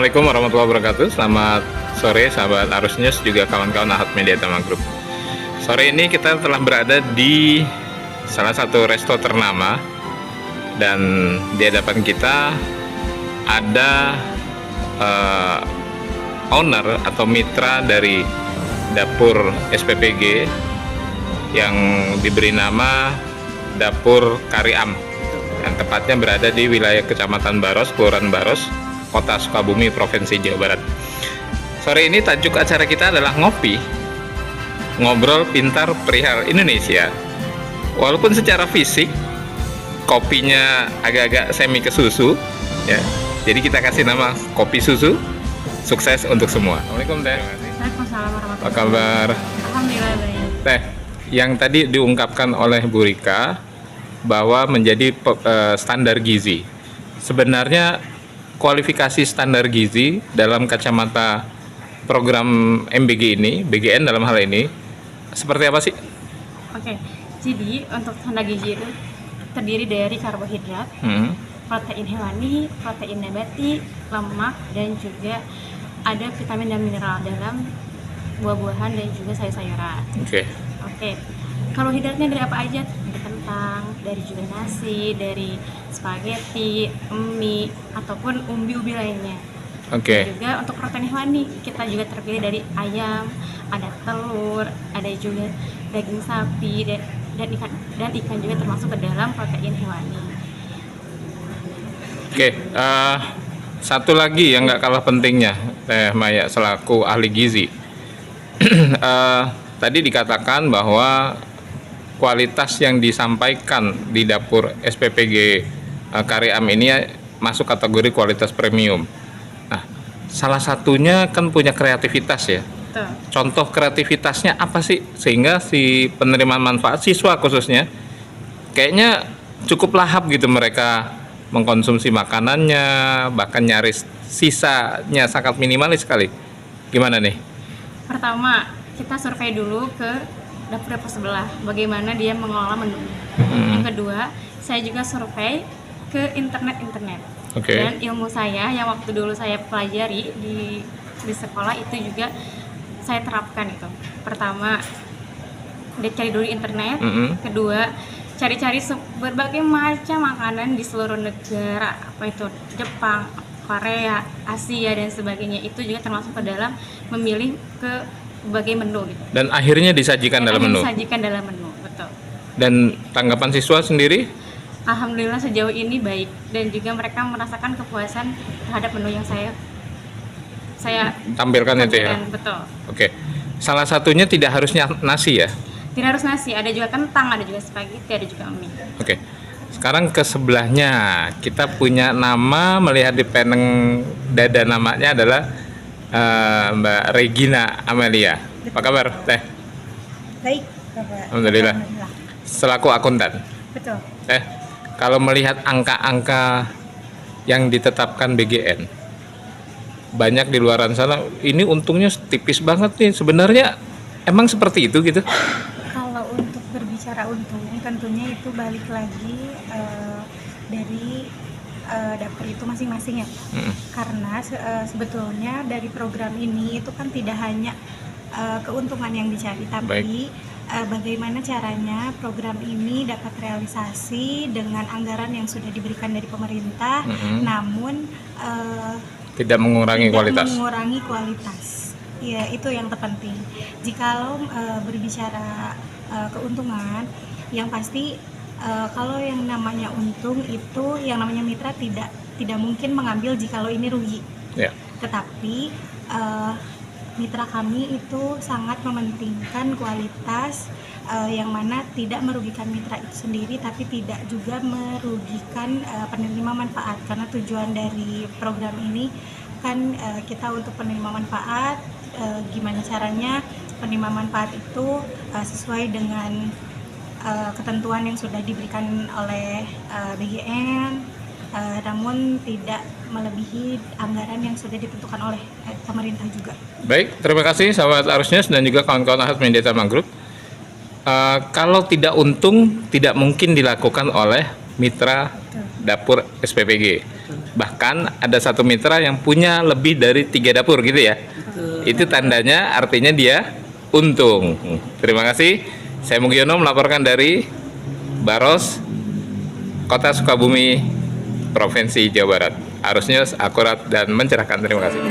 Assalamualaikum warahmatullahi wabarakatuh. Selamat sore sahabat Arus News, juga kawan-kawan Ahad Media Tama Group. Sore ini kita telah berada di salah satu resto ternama, dan di hadapan kita ada owner atau mitra dari dapur SPPG yang diberi nama Dapur Kari Am, yang tepatnya berada di wilayah Kecamatan Baros, Kelurahan Baros, Kota Sukabumi, Provinsi Jawa Barat. Sore ini tajuk acara kita adalah ngopi, ngobrol pintar perihal Indonesia. Walaupun secara fisik kopinya agak-agak semi ke susu, ya. Jadi kita kasih nama kopi susu. Sukses untuk semua. Assalamualaikum Teh. Waalaikumsalam warahmatullahi Apa kabar? Alhamdulillah baik. Teh, yang tadi diungkapkan oleh Bu Rika bahwa menjadi standar gizi. Sebenarnya kualifikasi standar gizi dalam kacamata program MBG ini, BGN dalam hal ini, seperti apa sih? Oke, jadi untuk standar gizi itu terdiri dari karbohidrat, protein hewani, protein nabati, lemak, dan juga ada vitamin dan mineral dalam buah-buahan dan juga sayur-sayuran. Oke. Karbohidratnya dari apa aja? Dari kentang, dari juga nasi, dari spaghetti, mie, ataupun umbi-umbi lainnya. Dan juga untuk protein hewani, kita juga terdiri dari ayam, ada telur, ada juga daging sapi, dan ikan juga termasuk ke dalam protein hewani. Satu lagi yang nggak kalah pentingnya, Teh Maya selaku ahli gizi. Tadi dikatakan bahwa kualitas yang disampaikan di dapur SPPG Kari Am ini masuk kategori kualitas premium. Nah, salah satunya kan punya kreativitas ya. Betul. Contoh kreativitasnya apa sih sehingga si penerima manfaat, siswa khususnya, kayaknya cukup lahap gitu mereka mengkonsumsi makanannya, bahkan nyaris sisanya sangat minimalis sekali. Gimana nih? Pertama, kita survei dulu ke dapur sebelah, bagaimana dia mengelola menu. Yang kedua, saya juga survei ke internet. Dan ilmu saya yang waktu dulu saya pelajari di sekolah itu juga saya terapkan itu. Pertama, cari dulu internet. Kedua, cari-cari berbagai macam makanan di seluruh negara, apa itu Jepang, Korea, Asia, dan sebagainya. Itu juga termasuk ke dalam memilih ke berbagai menu gitu. Dan akhirnya disajikan dalam menu. Disajikan dalam menu, betul. Dan tanggapan siswa sendiri? Alhamdulillah sejauh ini baik, dan juga mereka merasakan kepuasan terhadap menu yang saya tampilkan itu ya. Betul. Salah satunya tidak harusnya nasi ya. Tidak harus nasi, ada juga kentang, ada juga spaghetti, ada juga mie. Sekarang ke sebelahnya kita punya nama, melihat di peneng dada namanya adalah Mbak Regina Amelia. Apa kabar Teh? Baik, Alhamdulillah. Selaku akuntan. Betul. Kalau melihat angka-angka yang ditetapkan BGN, banyak di luaran sana, ini untungnya tipis banget nih. Sebenarnya emang seperti itu gitu? Kalau untuk berbicara untung, tentunya itu balik lagi dari dapur itu masing-masing ya. Karena sebetulnya dari program ini itu kan tidak hanya keuntungan yang dicari, tapi bagaimana caranya program ini dapat realisasi dengan anggaran yang sudah diberikan dari pemerintah, namun tidak mengurangi kualitas. Ya, itu yang terpenting. Jikalau berbicara keuntungan, yang pasti kalau yang namanya untung itu, yang namanya mitra tidak mungkin mengambil jikalau ini rugi. Tetapi mitra kami itu sangat mementingkan kualitas, yang mana tidak merugikan mitra itu sendiri, tapi tidak juga merugikan penerima manfaat. Karena tujuan dari program ini kan kita untuk penerima manfaat, gimana caranya penerima manfaat itu sesuai dengan ketentuan yang sudah diberikan oleh BGN, namun tidak melebihi anggaran yang sudah ditentukan oleh pemerintah juga. Baik, terima kasih sahabat Arus News dan juga kawan-kawan Ahad Media Tama Group. Kalau tidak untung, tidak mungkin dilakukan oleh mitra dapur SPPG. Bahkan ada satu mitra yang punya lebih dari 3 dapur gitu ya. Itu tandanya artinya dia untung. Terima kasih. Saya Mugiono melaporkan dari Baros, Kota Sukabumi, Provinsi Jawa Barat. Arus News akurat dan mencerahkan. Terima kasih.